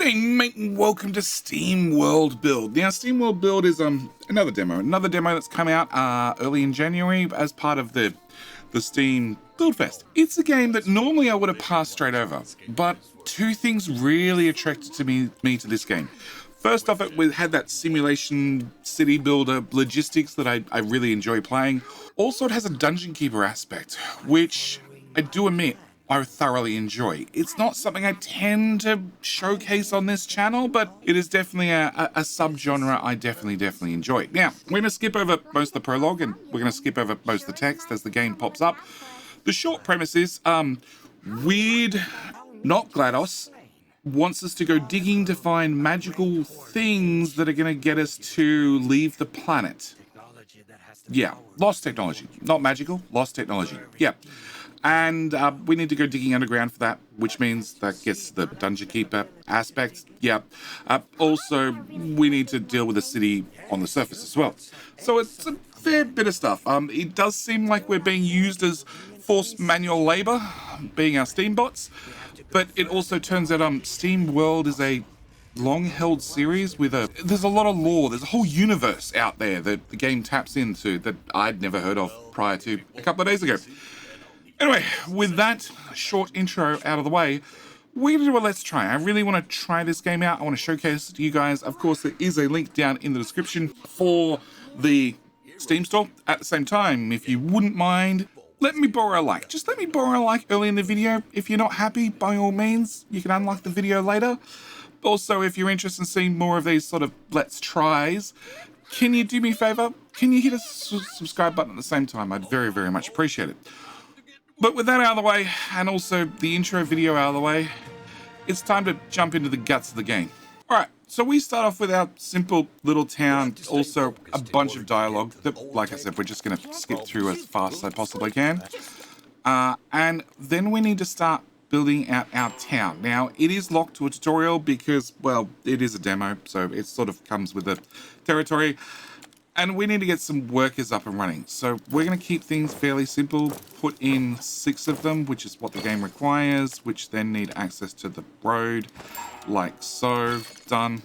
G'day mate and welcome to Steamworld build. Now Steamworld build is another demo that's come out early in January as part of the Steam Build Fest. It's a game that normally I would have passed straight over, but two things really attracted me to this game. First off, it had that simulation city builder logistics that I really enjoy playing. Also, it has a dungeon keeper aspect, which I do admit I thoroughly enjoy. It's not something I tend to showcase on this channel, but it is definitely a subgenre I definitely enjoy. Now, we're going to skip over most of the prologue and we're going to skip over most of the text as the game pops up. The short premise is, weird, not GLaDOS, wants us to go digging to find magical things that are going to get us to leave the planet. Yeah, lost technology. Not magical, lost technology. Yeah. And we need to go digging underground for that, which means that gets the dungeon keeper aspect. Yeah. Also, we need to deal with the city on the surface as well. So it's a fair bit of stuff. It does seem like we're being used as forced manual labor, being our steambots. But it also turns out Steamworld is a long-held series with there's a lot of lore. There's a whole universe out there that the game taps into that I'd never heard of prior to a couple of days ago. Anyway, with that short intro out of the way, we're going to do a let's try. I really want to try this game out. I want to showcase it to you guys. Of course, there is a link down in the description for the Steam store. At the same time, if you wouldn't mind, let me borrow a like. Just let me borrow a like early in the video. If you're not happy, by all means, you can unlike the video later. Also, if you're interested in seeing more of these sort of let's tries, can you do me a favor? Can you hit a subscribe button at the same time? I'd very much appreciate it. But with that out of the way, and also the intro video out of the way, it's time to jump into the guts of the game. Alright, so we start off with our simple little town, also a bunch of dialogue that, like I said, we're just going to skip through as fast as I possibly can. And then we need to start building out our town. Now, it is locked to a tutorial because, well, it is a demo, so it sort of comes with the territory. And we need to get some workers up and running. So we're going to keep things fairly simple, put in 6 of them, which is what the game requires, which then need access to the road, like so. Done.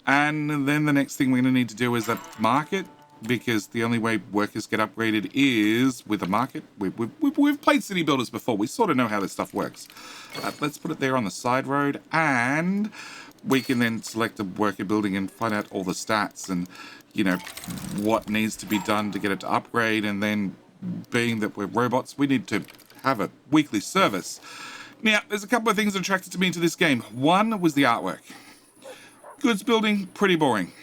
And then the next thing we're going to need to do is a market, because the only way workers get upgraded is with a market. We've played city builders before. We sort of know how this stuff works. Let's put it there on the side road, and we can then select a worker building and find out all the stats and, you know, what needs to be done to get it to upgrade. And then, being that we're robots, we need to have a weekly service. Now, there's a couple of things that attracted me to this game. One was the artwork. Goods building, pretty boring.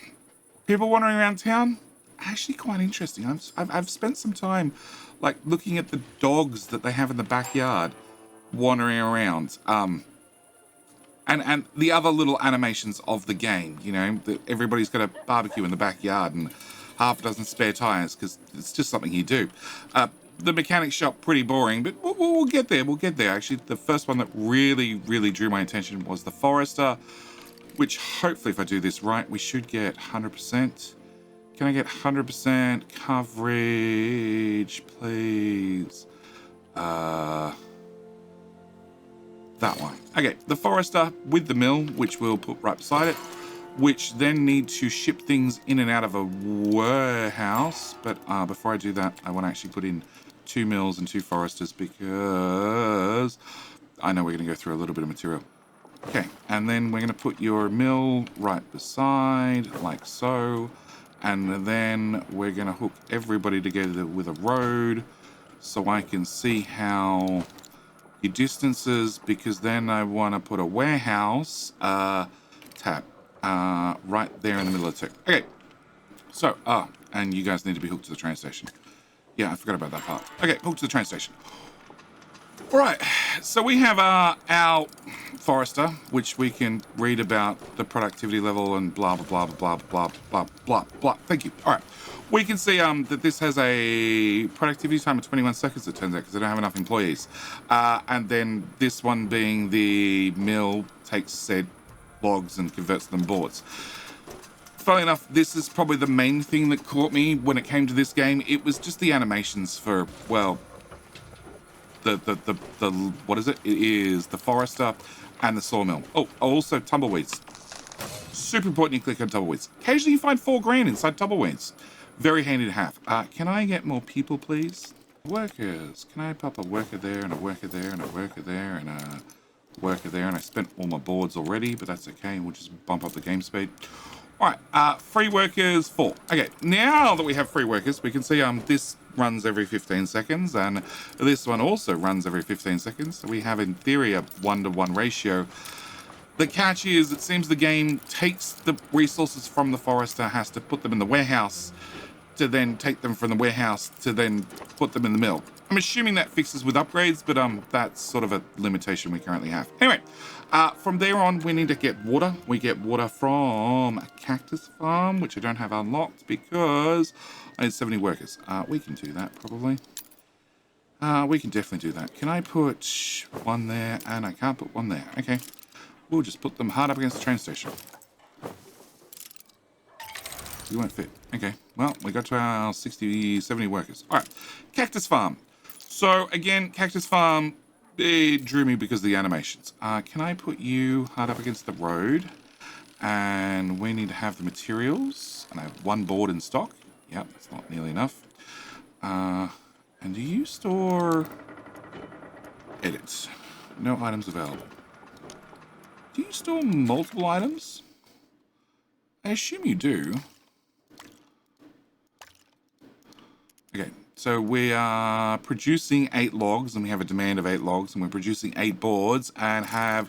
People wandering around town, actually quite interesting. I've spent some time like looking at the dogs that they have in the backyard wandering around. And the other little animations of the game, you know, everybody's got a barbecue in the backyard and half a dozen spare tires because it's just something you do. The mechanic shop, pretty boring, but we'll get there. We'll get there. Actually, the first one that really drew my attention was the forester, which hopefully, if I do this right, we should get 100%. Can I get 100% coverage, please? That one. Okay, the forester with the mill, which we'll put right beside it, which then need to ship things in and out of a warehouse. But before I do that, I want to actually put in 2 mills and 2 foresters because I know we're going to go through a little bit of material. Okay, and then we're going to put your mill right beside, like so. And then we're going to hook everybody together with a road so I can see how your distances, because then I want to put a warehouse tab right there in the middle of the two. Okay, so and you guys need to be hooked to the train station. Yeah, I forgot about that part. Okay, hooked to the train station. All right, so we have our forester, which we can read about the productivity level and blah blah blah. Thank you. All right, we can see that this has a productivity time of 21 seconds. It turns out, because they don't have enough employees. And then this one being the mill takes said logs and converts them boards. Funnily enough, this is probably the main thing that caught me when it came to this game. It was just the animations for, well, what is it? It is the forester and the sawmill. Oh, also tumbleweeds. Super important you click on tumbleweeds. Occasionally you find 4 grand inside tumbleweeds. Very handy to have. Can I get more people, please? Workers. Can I pop a worker there and a worker there and a worker there and a worker there? And I spent all my boards already, but that's okay. We'll just bump up the game speed. All right, free workers 4. Okay, now that we have free workers, we can see this runs every 15 seconds, and this one also runs every 15 seconds. So we have, in theory, a 1-to-1 ratio. The catch is, it seems the game takes the resources from the forester, has to put them in the warehouse, to then take them from the warehouse, to then put them in the mill. I'm assuming that fixes with upgrades, but that's sort of a limitation we currently have. Anyway, from there on, we need to get water. We get water from a cactus farm, which I don't have unlocked because I need 70 workers. We can do that, probably. We can definitely do that. Can I put one there? And I can't put one there. Okay. We'll just put them hard up against the train station. You won't fit. Okay. Well, we got to our 60, 70 workers. All right. Cactus farm. So, again, cactus farm, it drew me because of the animations. Can I put you hard up against the road? And we need to have the materials. And I have 1 board in stock. Yep, that's not nearly enough. And do you store... Edit. No items available. Do you store multiple items? I assume you do. Okay, so we are producing 8 logs, and we have a demand of 8 logs, and we're producing 8 boards and have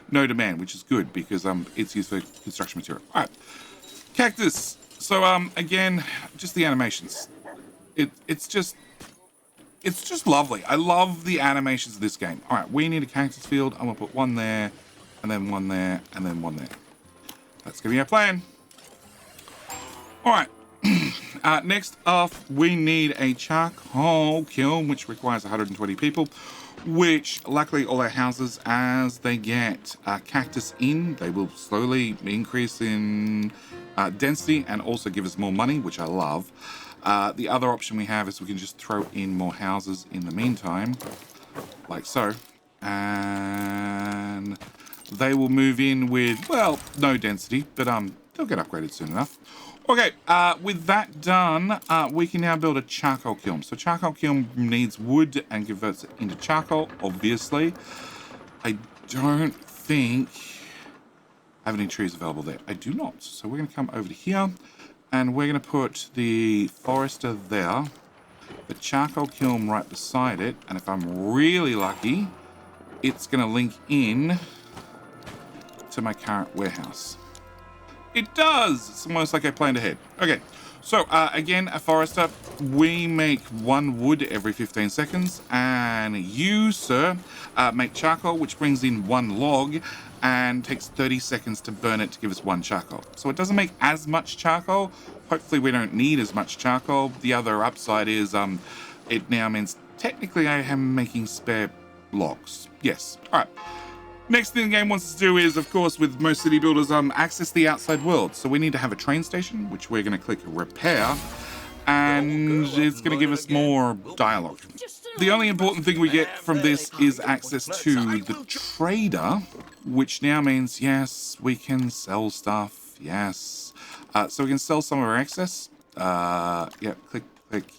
no demand, which is good because it's used for construction material. All right, cactus. So again, just the animations. It's just lovely. I love the animations of this game. All right, we need a cactus field. I'm gonna put 1 there, and then 1 there, and then 1 there. That's gonna be our plan. All right. Next off, we need a charcoal kiln, which requires 120 people, which luckily all our houses, as they get cactus in, they will slowly increase in density and also give us more money, which I love. The other option we have is we can just throw in more houses in the meantime, like so. And they will move in with, well, no density, but they'll get upgraded soon enough. Okay, with that done, we can now build a charcoal kiln. So charcoal kiln needs wood and converts it into charcoal, obviously. I don't think I have any trees available there. I do not. So we're going to come over to here, and we're going to put the forester there, the charcoal kiln right beside it, and if I'm really lucky, it's going to link in to my current warehouse. It does! It's almost like I planned ahead. Okay, so again, a forester, we make 1 wood every 15 seconds, and you, sir, make charcoal, which brings in 1 log, and takes 30 seconds to burn it to give us 1 charcoal. So it doesn't make as much charcoal. Hopefully we don't need as much charcoal. The other upside is it now means technically I am making spare logs. Yes, all right. Next thing the game wants us to do is, of course, with most city builders, access the outside world. So we need to have a train station, which we're going to click repair, and it's going to give us more dialogue. The only important thing we get from this is access to the trader, which now means, yes, we can sell stuff, yes. So we can sell some of our excess. Yep, click,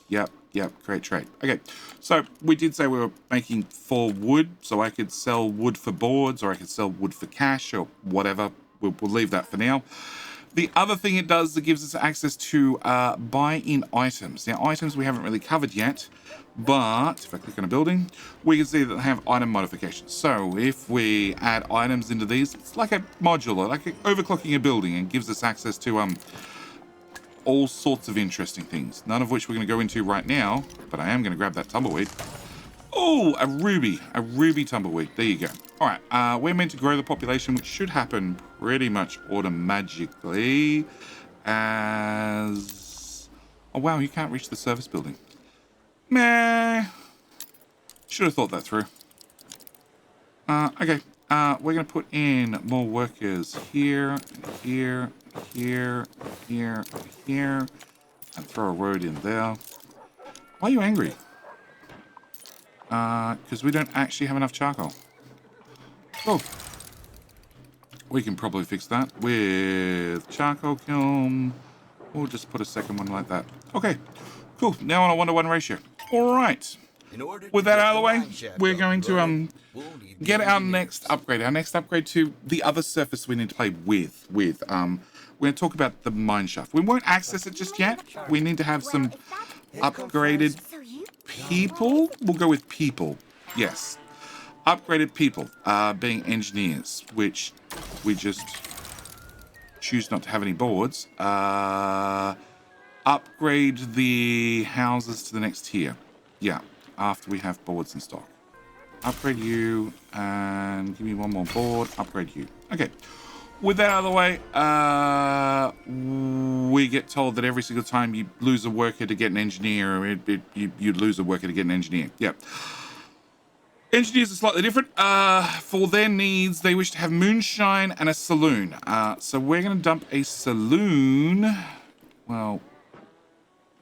yep. Yep, create trade. Okay, so we did say we were making 4 wood, so I could sell wood for boards, or I could sell wood for cash, or whatever. We'll leave that for now. The other thing it does, it gives us access to buy-in items. Now, items we haven't really covered yet, but if I click on a building, we can see that they have item modifications. So if we add items into these, it's like a modular, like overclocking a building, and gives us access to all sorts of interesting things, none of which we're going to go into right now, but I am going to grab that tumbleweed. Oh, a ruby tumbleweed. There you go. All right, we're meant to grow the population, which should happen pretty much automatically as... Oh, wow, you can't reach the service building. Meh. Should have thought that through. Okay, we're going to put in more workers here, here, here, here, here, and throw a road in there. Why are you angry? Because we don't actually have enough charcoal. Oh. We can probably fix that with charcoal kiln. We'll just put a second one like that. Okay, cool. Now on a 1-to-1 ratio. All right. With that out of the way, we're going to get our next upgrade. Our next upgrade to the other surface we need to play with. We're going to talk about the MineShaft. We won't access it just yet. We need to have some upgraded people. We'll go with people. Yes. Upgraded people, being engineers, which we just choose not to have any boards. Upgrade the houses to the next tier. Yeah, after we have boards in stock. Upgrade you, and give me one more board. Upgrade you. Okay. With that out of the way, we get told that every single time you lose a worker to get an engineer, you lose a worker to get an engineer. Yep. Engineers are slightly different. For their needs, they wish to have Moonshine and a Saloon. So we're going to dump a Saloon. Well,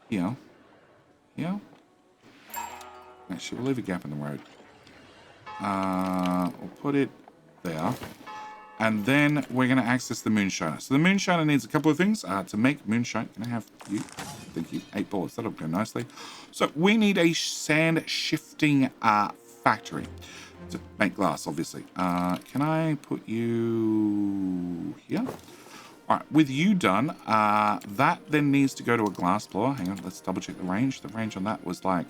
here. Here. Actually, we'll leave a gap in the road. We'll put it there. And then we're going to access the Moonshiner. So the Moonshiner needs a couple of things to make Moonshine. Can I have you? Thank you. 8 boards. That'll go nicely. So we need a sand shifting factory to make glass, obviously. Can I put you here? All right, with you done, that then needs to go to a glass blower. Hang on, let's double check the range. The range on that was like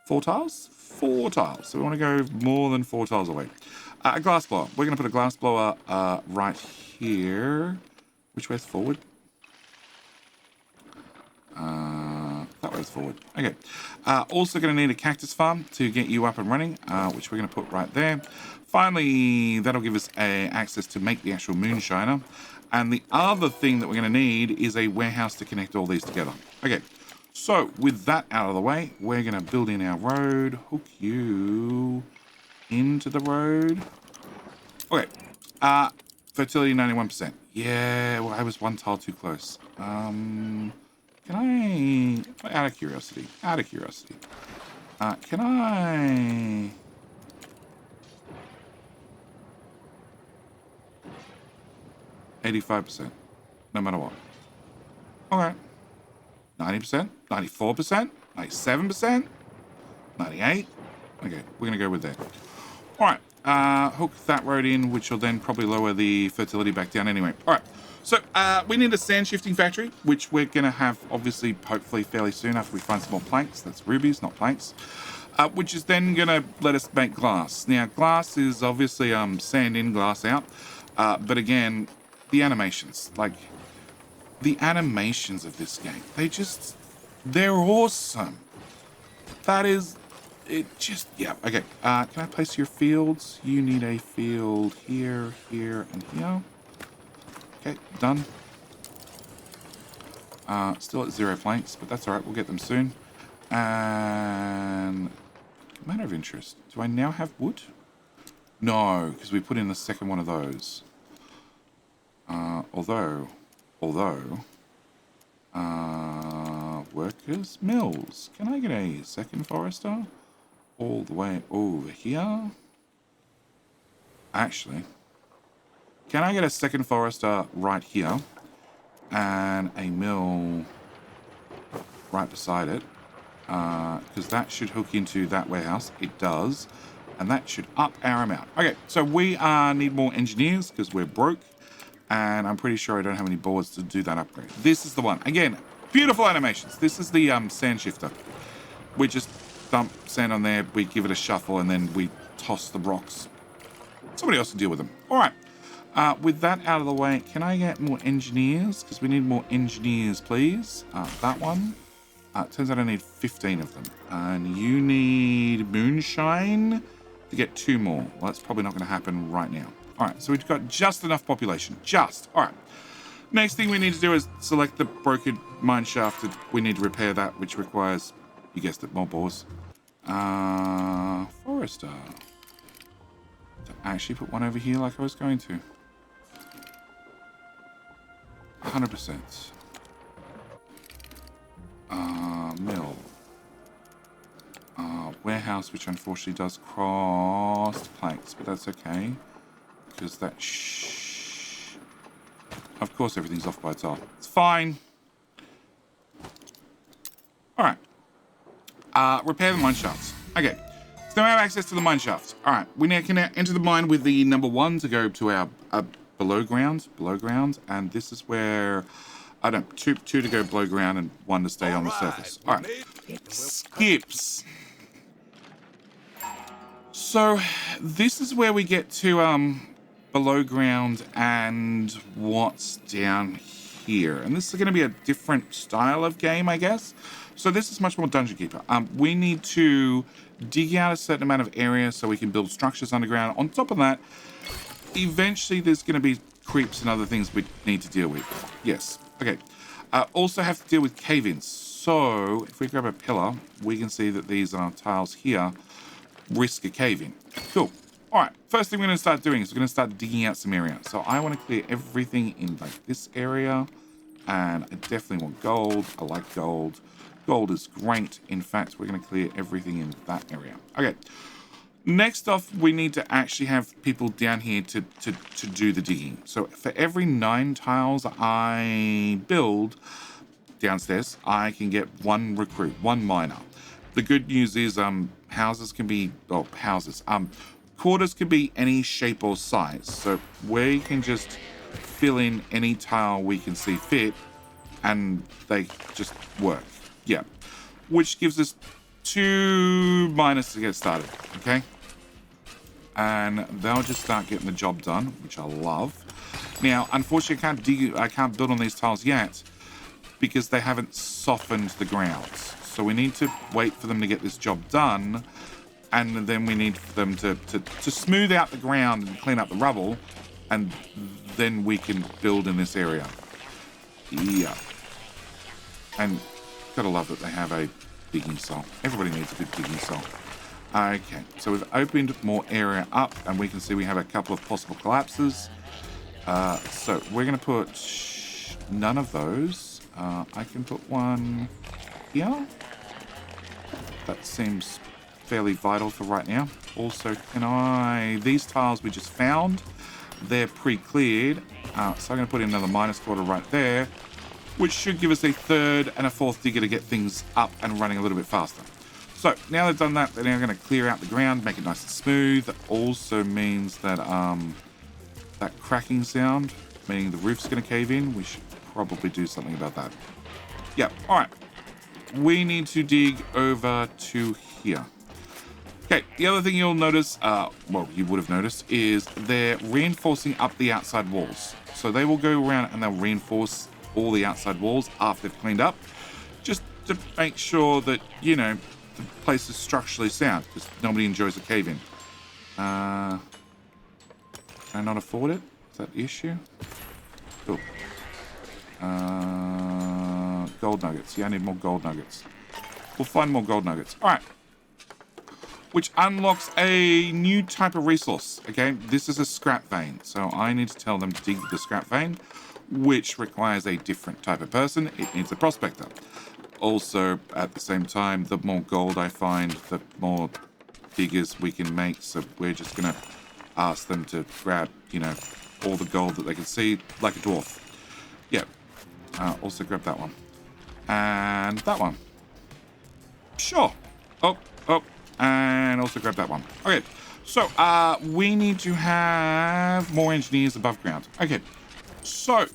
4 tiles? 4 tiles. So we want to go more than 4 tiles away. A glass blower. We're going to put a glass blower right here. Which way's forward? That way's forward. Okay. Also going to need a cactus farm to get you up and running, which we're going to put right there. Finally, that'll give us access to make the actual Moonshiner. And the other thing that we're going to need is a warehouse to connect all these together. Okay. So, with that out of the way, we're going to build in our road, hook you into the road. Okay. Fertility 91%. Yeah, well, I was 1 tile too close. Can I... Out of curiosity. Can I... $85%. No matter what. Okay. 90%, 94%, 97%, 98%. Okay, we're going to go with that. All right, hook that road in, which will then probably lower the fertility back down anyway. All right, so we need a sand shifting factory, which we're going to have, obviously, hopefully fairly soon after we find some more planks. That's rubies, not planks. Which is then going to let us make glass. Now, glass is obviously sand in, glass out. But again, the animations, like... The animations of this game, they're awesome. That is, it just, yeah, okay. Can I place your fields? You need a field here, here, and here. Okay, done. Still at 0 planks, but that's all right. We'll get them soon. And matter of interest, do I now have wood? No, because we put in the second one of those. Although, workers, mills. Can I get a second forester? All the way over here? Actually, can I get a second forester right here? And a mill right beside it? Because that should hook into that warehouse. It does. And that should up our amount. Okay, so we need more engineers because we're broke. And I'm pretty sure I don't have any boards to do that upgrade. This is the one. Again, beautiful animations. This is the sand shifter. We just dump sand on there, we give it a shuffle, and then we toss the rocks. Somebody else can deal with them. All right. With that out of the way, can I get more engineers? Because we need more engineers, please. That one. Turns out I need 15 of them. And you need Moonshine to get 2 more. Well, that's probably not going to happen right now. All right, so we've got just enough population. Just. All right. Next thing we need to do is select the broken MineShaft. We need to repair that, which requires, you guessed it, more bores. Forester. To actually put one over here like I was going to. 100%. Mill. house, which unfortunately does cross planks, but that's okay. Because that of course everything's off by itself. It's fine. Alright. Repair the mine shafts. Okay. So now we have access to the mine shafts. Alright. We now can enter the mine with the number 1 to go to our below ground. And this is where I don't two to go below ground and 1 to stay on the surface. Alright. Skips. So this is where we get to below ground and what's down here. And this is going to be a different style of game, I guess. So this is much more Dungeon Keeper. We need to dig out a certain amount of area so we can build structures underground. On top of that, eventually there's going to be creeps and other things we need to deal with. Yes. Okay. Also have to deal with cave-ins. So if we grab a pillar, we can see that these tiles here risk a cave-in. Cool. All right. First thing we're going to start doing is we're going to start digging out some area. So I want to clear everything in like this area. And I definitely want gold. I like gold. Gold is great. In fact, we're going to clear everything in that area. Okay. Next off, we need to actually have people down here to do the digging. So for every 9 tiles I build downstairs, I can get 1 recruit, 1 miner. The good news is houses can be, quarters can be any shape or size. So we can just fill in any tile we can see fit and they just work. Yeah. Which gives us 2 miners to get started. Okay. And they'll just start getting the job done, which I love. Now, unfortunately, I can't build on these tiles yet because they haven't softened the ground. So we need to wait for them to get this job done, and then we need for them to smooth out the ground and clean up the rubble, and then we can build in this area. Yeah. And gotta love that they have a digging saw. Everybody needs a good digging saw. Okay, so we've opened more area up, and we can see we have a couple of possible collapses. So we're going to put none of those. I can put one here. That seems fairly vital for right now. Also, these tiles we just found, they're pre-cleared. So I'm going to put in another minus quarter right there, which should give us a 3rd and a 4th digger to get things up and running a little bit faster. So now they've done that, they're now going to clear out the ground, make it nice and smooth. That also means that that cracking sound, meaning the roof's going to cave in. We should probably do something about that. Yeah, all right. We need to dig over to here. Okay, the other thing you'll notice, well, you would have noticed, is they're reinforcing up the outside walls. So they will go around and they'll reinforce all the outside walls after they've cleaned up, just to make sure that, you know, the place is structurally sound, because nobody enjoys a cave-in. Can I not afford it? Is that the issue? Cool. Gold nuggets. Yeah, I need more gold nuggets. We'll find more gold nuggets. All right. Which unlocks a new type of resource. Okay, this is a scrap vein. So I need to tell them to dig the scrap vein, which requires a different type of person. It needs a prospector. Also, at the same time, the more gold I find, the more diggers we can make. So we're just going to ask them to grab, you know, all the gold that they can see, like a dwarf. Yeah. Also grab that one. And that one. Sure. Oh. And also grab that one. Okay. So, we need to have more engineers above ground. Okay. So,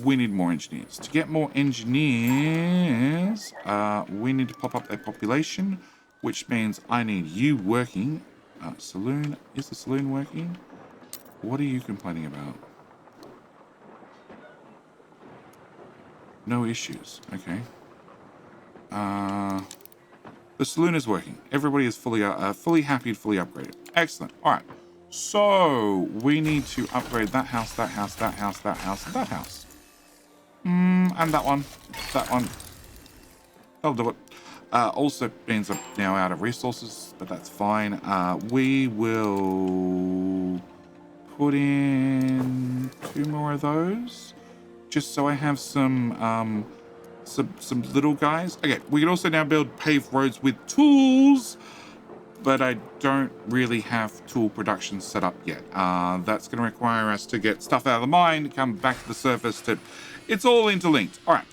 we need more engineers. To get more engineers, we need to pop up their population, which means I need you working. Saloon, is the saloon working? What are you complaining about? No issues. Okay. The saloon is working. Everybody is fully happy and fully upgraded. Excellent. All right. So we need to upgrade that house, that house, that house, that house, and that house. And that one. That one. I'll do it. Also means I'm now out of resources, but that's fine. We will put in 2 more of those, just so I have some little guys. Okay, we can also now build paved roads with tools, but I don't really have tool production set up yet. That's going to require us to get stuff out of the mine, come back to the surface. It's all interlinked. All right.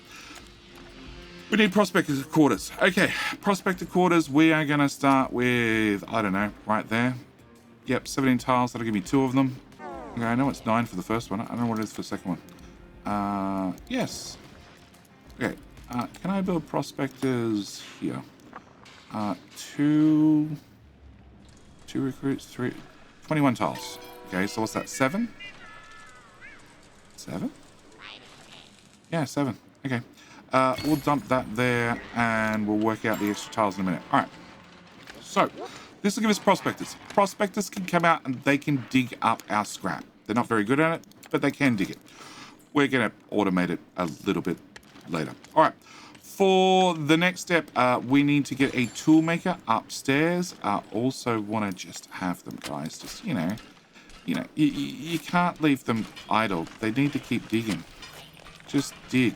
We need prospector quarters. Okay, prospector quarters. We are going to start with, I don't know, right there. Yep, 17 tiles. That'll give me 2 of them. Okay, I know it's 9 for the first one. I don't know what it is for the second one. Yes. Okay, can I build prospectors here? 2 recruits, 3, 21 tiles. Okay, so what's that, 7? 7? Yeah, 7. Okay. We'll dump that there, and we'll work out the extra tiles in a minute. All right. So, this will give us prospectors. Prospectors can come out, and they can dig up our scrap. They're not very good at it, but they can dig it. We're going to automate it a little bit later. All right. For the next step, we need to get a tool maker upstairs. Also want to just have them, guys, just, you can't leave them idle. They need to keep digging. Just dig.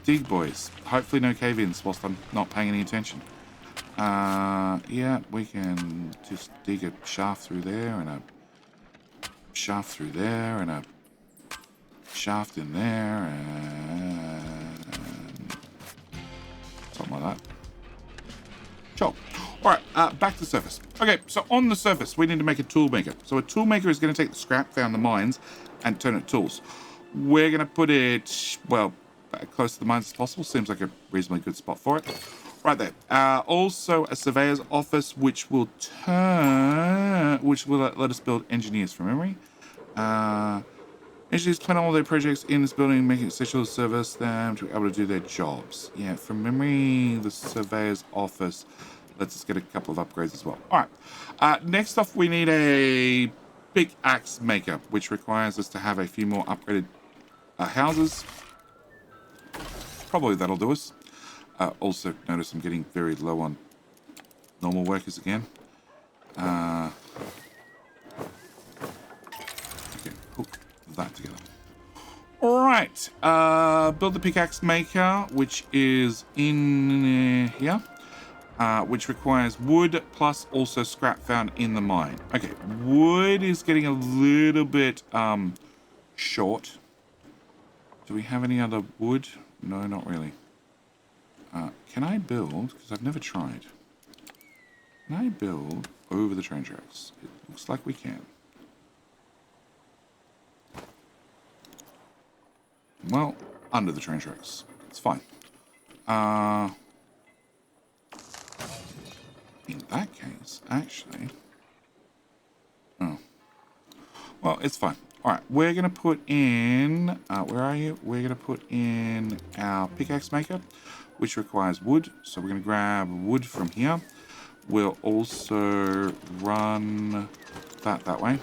Dig, boys. Hopefully no cave-ins whilst I'm not paying any attention. Yeah, we can just dig a shaft through there, and a shaft through there, and a shaft in there, and something like that. Sure. All right, back to the surface. Okay, so on the surface, we need to make a tool maker. So a tool maker is going to take the scrap found in the mines and turn it to tools. We're going to put it, well, close to the mines as possible. Seems like a reasonably good spot for it. Right there. Also, a surveyor's office, which will let us build engineers from memory. Engineers plan all their projects in this building, making it essential to service them to be able to do their jobs. Yeah, from memory, the surveyor's office lets us get a couple of upgrades as well. All right. Next off, we need a Pickaxe Maker, which requires us to have a few more upgraded houses. Probably that'll do us. Also, notice I'm getting very low on normal workers again. Okay, hook that together. All right. Build the Pickaxe Maker, which is in here, which requires wood plus also scrap found in the mine. Okay, wood is getting a little bit short. Do we have any other wood? No, not really. Can I build, because I've never tried, can I build over the train tracks? It looks like we can. Well, under the train tracks. It's fine. In that case, actually... Oh. Well, it's fine. All right, we're going to put in... where are you? We're going to put in our Pickaxe Maker, which requires wood. So we're going to grab wood from here. We'll also run that way.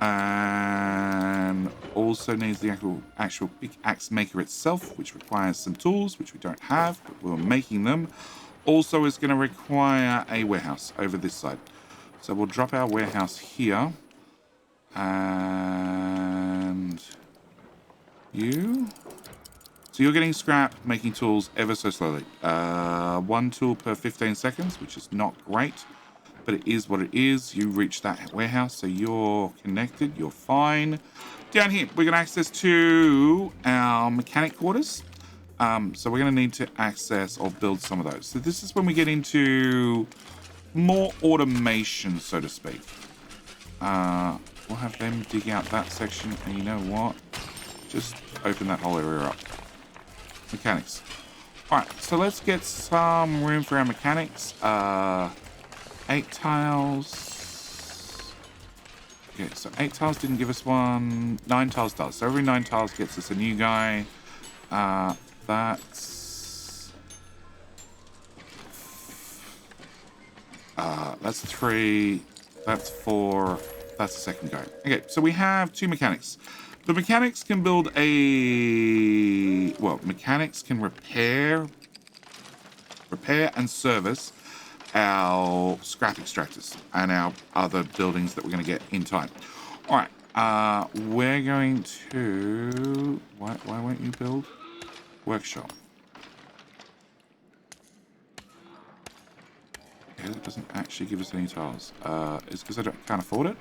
And also needs the actual Pickaxe Maker itself, which requires some tools, which we don't have, but we're making them. Also is going to require a warehouse over this side. So we'll drop our warehouse here. And you... So you're getting scrap, making tools ever so slowly. 1 tool per 15 seconds, which is not great, but it is what it is. You reach that warehouse, so you're connected. You're fine. Down here, we're going to access to our mechanic quarters. So we're going to need to access or build some of those. So this is when we get into more automation, so to speak. We'll have them dig out that section, and you know what? Just open that whole area up. Mechanics. Alright, so let's get some room for our mechanics. 8 tiles. Okay, so 8 tiles didn't give us one. 9 tiles does. So every 9 tiles gets us a new guy. That's 3. That's 4. That's the second guy. Okay, so we have 2 mechanics. The mechanics can build a... Well, mechanics can repair and service our scrap extractors and our other buildings that we're going to get in time. All right, we're going to... Why won't you build? Workshop. Okay, that doesn't actually give us any tiles. It's because I can't afford it.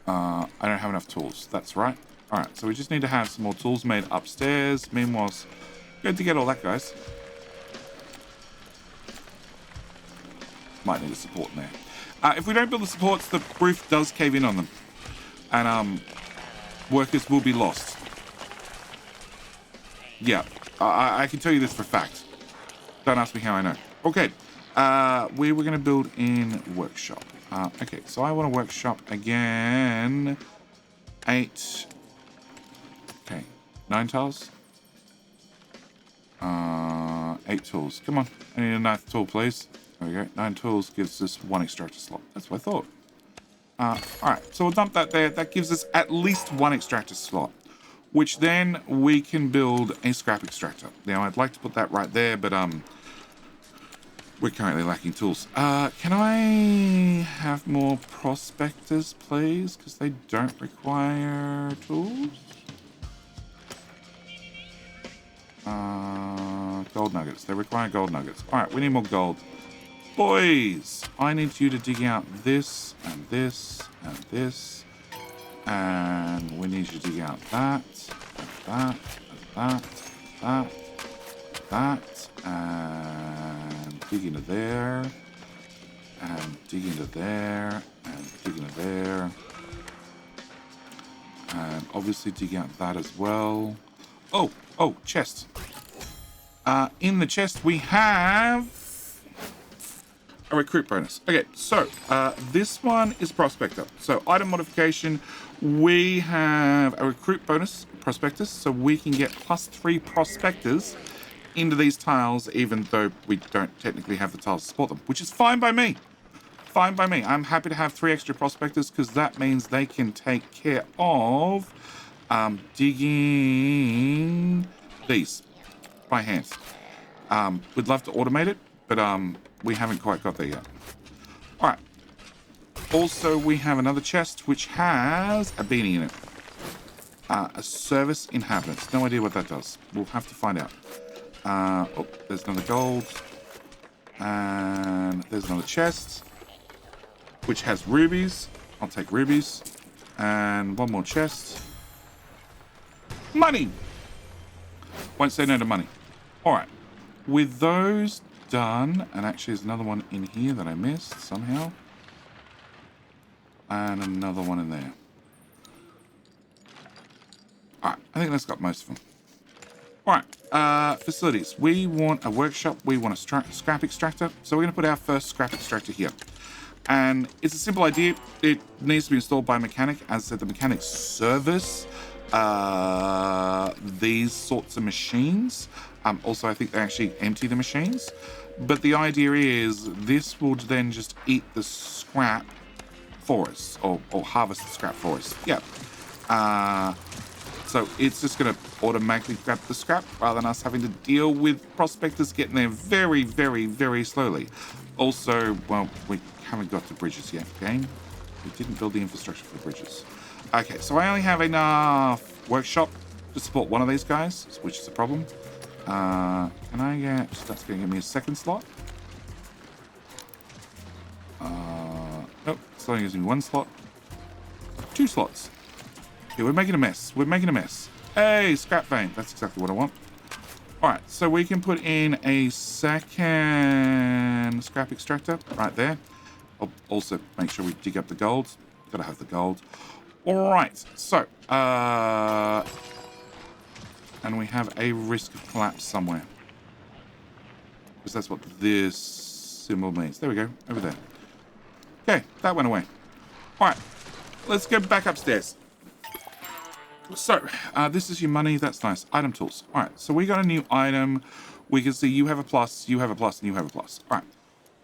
I don't have enough tools. That's right. All right, so we just need to have some more tools made upstairs. Meanwhile, good to get all that, guys. Might need a support in there. If we don't build the supports, the roof does cave in on them. And workers will be lost. Yeah, I can tell you this for a fact. Don't ask me how I know. Okay, we were going to build in workshop. Okay, so I want a workshop again. 8. Okay, 9 tiles. 8 tools. Come on, I need a 9th tool, please. There we go. 9 tools gives us 1 extractor slot. That's what I thought. Alright, so we'll dump that there. That gives us at least 1 extractor slot, which then we can build a scrap extractor. Now, I'd like to put that right there, but we're currently lacking tools. Can I have more prospectors, please? Because they don't require tools. Gold nuggets. They require gold nuggets. Alright, we need more gold. Boys, I need you to dig out this and this and this. And we need you to dig out that, and that, and that, and dig into there, and dig into there, and dig into there. And obviously dig out that as well. Oh, chest. In the chest we have a recruit bonus. Okay, so this one is Prospector. So item modification, we have a recruit bonus, Prospectors, so we can get +3 Prospectors into these tiles, even though we don't technically have the tiles to support them, which is fine by me. Fine by me. I'm happy to have 3 extra Prospectors because that means they can take care of digging these by hand. We'd love to automate it, but we haven't quite got there yet. All right. Also, we have another chest which has a beanie in it. A service inhabitants. No idea what that does. We'll have to find out. Oh, there's another gold. And there's another chest which has rubies. I'll take rubies. And one more chest. Money! Won't say no to money. All right. With those done, and actually there's another one in here that I missed somehow. And another one in there. Alright, I think that's got most of them. Alright, facilities. We want a workshop, we want a scrap extractor. So we're going to put our first scrap extractor here. And it's a simple idea. It needs to be installed by a mechanic. As I said, the mechanics service these sorts of machines. Also, I think they actually empty the machines. But the idea is this will then just eat the scrap for us, or harvest the scrap for us. Yeah. So it's just going to automatically grab the scrap rather than us having to deal with prospectors getting there very, very, very slowly. Also, well, we haven't got to bridges yet, game. We didn't build the infrastructure for bridges. Okay, so I only have enough workshop to support one of these guys, which is a problem. Can I get... That's going to give me a second slot. Nope, it's only using 1 slot. 2 slots. Yeah, we're making a mess. We're making a mess. Hey, scrap vein. That's exactly what I want. Alright, so we can put in a second scrap extractor right there. I'll also make sure we dig up the gold. Gotta have the gold. Alright, so... and we have a risk of collapse somewhere. Because that's what this symbol means. There we go, over there. Okay, that went away. Alright, let's go back upstairs. So, this is your money. That's nice. Item tools. Alright, so we got a new item. We can see you have a plus, you have a plus, and you have a plus. Alright,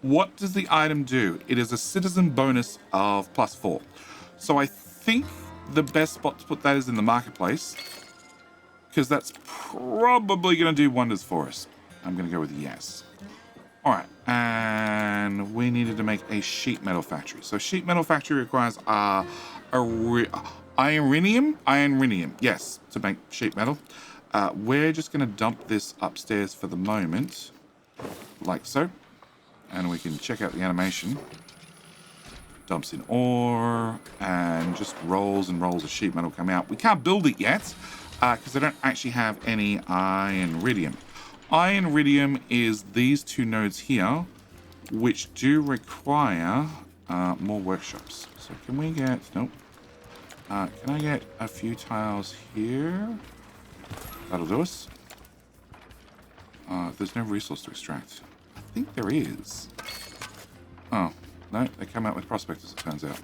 what does the item do? It is a citizen bonus of +4. So I think the best spot to put that is in the marketplace, because that's probably going to do wonders for us. I'm going to go with yes. All right, and we needed to make a sheet metal factory. So sheet metal factory requires iron-rinium, yes, to make sheet metal. We're just going to dump this upstairs for the moment, like so. And we can check out the animation. Dumps in ore and just rolls and rolls of sheet metal come out. We can't build it yet because I don't actually have any iron iridium. Iron iridium is these two nodes here, which do require more workshops. So can we get... Nope. Can I get a few tiles here? That'll do us. There's no resource to extract. I think there is. Oh, no, they come out with prospectors, it turns out.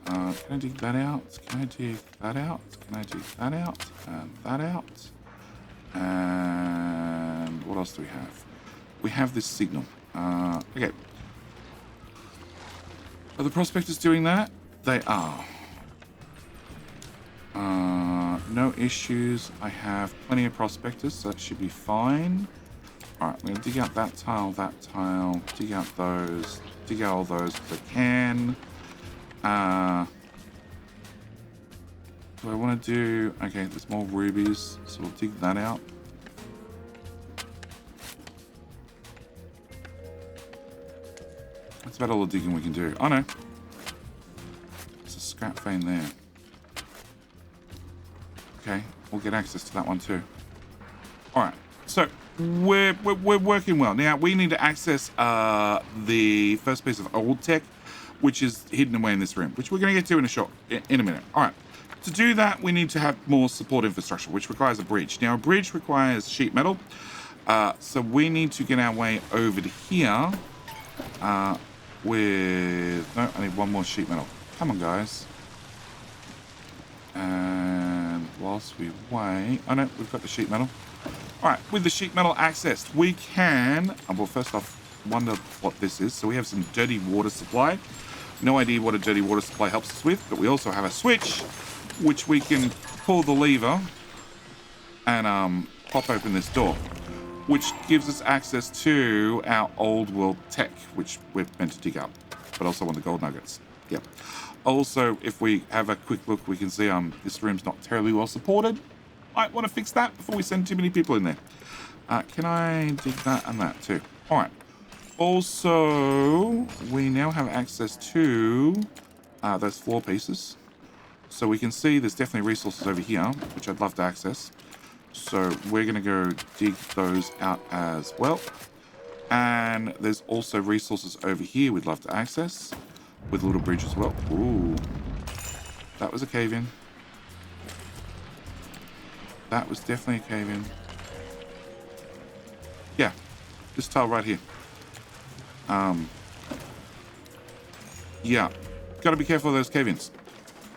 Can I dig that out? Can I dig that out? Can I dig that out? And that out? And what else do we have? We have this signal. Okay. Are the prospectors doing that? They are. No issues. I have plenty of prospectors, so that should be fine. Alright, I'm going to dig out that tile, dig out those, dig out all those if I can. Do I want to do... Okay, there's more rubies, so we'll dig that out. That's about all the digging we can do. Oh no. There's a scrap vein there. Okay, we'll get access to that one too. Alright, so we're working well. Now, we need to access the first piece of old tech, which is hidden away in this room, which we're going to get to in a minute. Alright, to do that, we need to have more support infrastructure, which requires a bridge. Now, a bridge requires sheet metal, so we need to get our way over to here with... No, I need one more sheet metal. Come on, guys. And whilst we wait... Oh, no, we've got the sheet metal. All right, with the sheet metal accessed, we can... well, first off, wonder what this is. So we have some dirty water supply. No idea what a dirty water supply helps us with, but we also have a switch, which we can pull the lever and pop open this door, which gives us access to our old world tech, which we're meant to dig up, but also on the gold nuggets. Yep. Also, if we have a quick look, we can see this room's not terribly well supported. Might want to fix that before we send too many people in there. Can I dig that and that too? All right. Also, we now have access to those floor pieces. So we can see there's definitely resources over here, which I'd love to access. So we're going to go dig those out as well. And there's also resources over here we'd love to access with a little bridge as well. Ooh, that was a cave-in. That was definitely a cave-in. Yeah, this tile right here. Yeah, got to be careful of those cave-ins.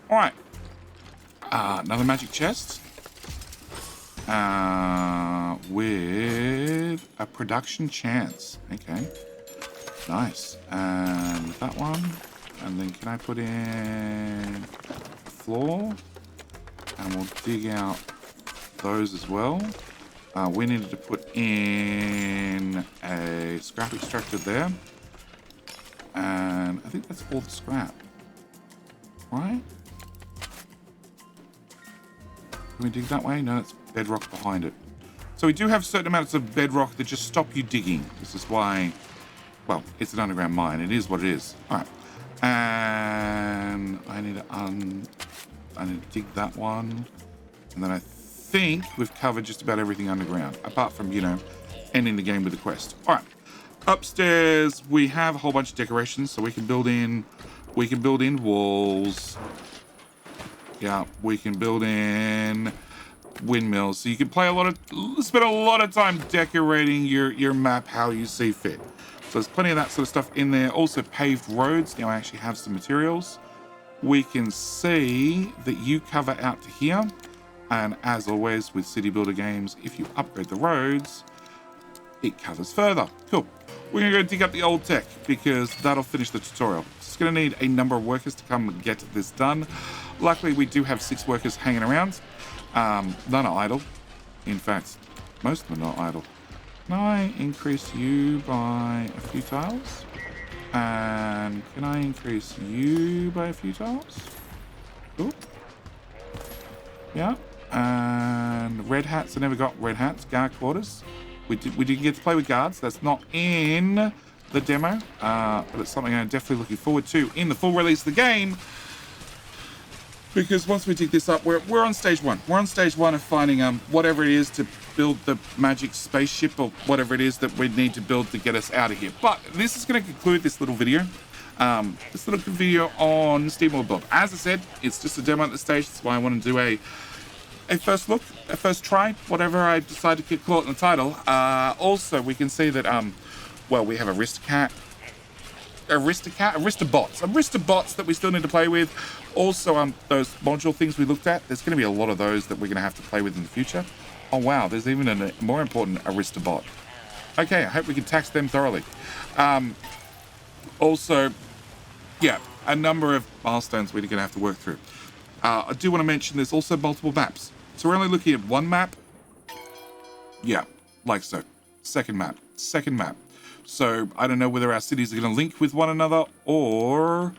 All right, another magic chest. With a production chance. Okay. Nice. And that one. And then can I put in a floor? And we'll dig out those as well. We needed to put in a scrap extractor there. And I think that's all the scrap. Right? Can we dig that way? No, it's bedrock behind it. So we do have certain amounts of bedrock that just stop you digging. This is why, well, it's an underground mine. It is what it is. All right. And I need to dig that one. And then I think we've covered just about everything underground, apart from, you know, ending the game with a quest. All right. Upstairs, we have a whole bunch of decorations, so we can build in walls. Yeah, we can build in windmills, so you can spend a lot of time decorating your map how you see fit. So there's plenty of that sort of stuff in there. Also paved roads. Now I actually have some materials. We can see that you cover out to here, and as always with City Builder games, if you upgrade the roads, it covers further. Cool. We're gonna go dig up the old tech because that'll finish the tutorial. It's gonna need a number of workers to come and get this done. Luckily, we do have 6 workers hanging around. None are idle. In fact, most of them are not idle. Can I increase you by a few tiles? And can I increase you by a few tiles? Cool. Yeah. And red hats. I never got red hats. Guard quarters. We didn't get to play with guards. That's not in the demo, but it's something I'm definitely looking forward to in the full release of the game. Because once we dig this up, we're on stage one. We're on stage one of finding whatever it is to build the magic spaceship or whatever it is that we need to build to get us out of here. But this is going to conclude this little video. This little video on Steamworld build. As I said, it's just a demo at this stage. That's why I want to do a first look, a first try, whatever I decide to call it in the title. Also, we can see that, well, we have Aristobots that we still need to play with. Also, those module things we looked at, there's going to be a lot of those that we're going to have to play with in the future. Oh, wow, there's even a more important Aristobot. Okay, I hope we can tax them thoroughly. Also, yeah, a number of milestones we're going to have to work through. I do want to mention there's also multiple maps. So we're only looking at one map. Yeah, like so. Second map. So I don't know whether our cities are going to link with one another or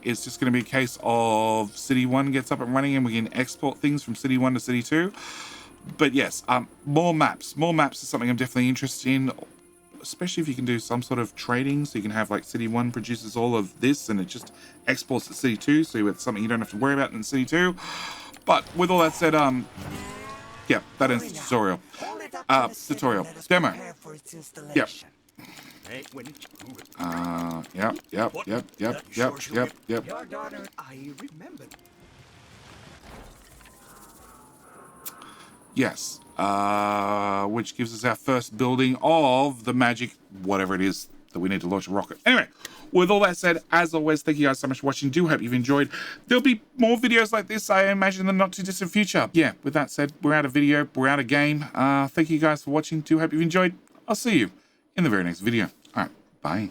it's just going to be a case of City 1 gets up and running and we can export things from City 1 to City 2. But yes, more maps. More maps is something I'm definitely interested in, especially if you can do some sort of trading. So you can have like City 1 produces all of this and it just exports to City 2. So it's something you don't have to worry about in City 2. But with all that said, yeah, that ends the tutorial. Demo. Yep. Yep. Yes. Which gives us our first building of the magic, whatever it is that we need to launch a rocket. Anyway, with all that said, as always, thank you guys so much for watching. Do hope you've enjoyed. There'll be more videos like this, I imagine, in the not too distant future. Yeah, with that said, we're out of video, we're out of game. Thank you guys for watching. Do hope you've enjoyed. I'll see you in the very next video. All right, bye.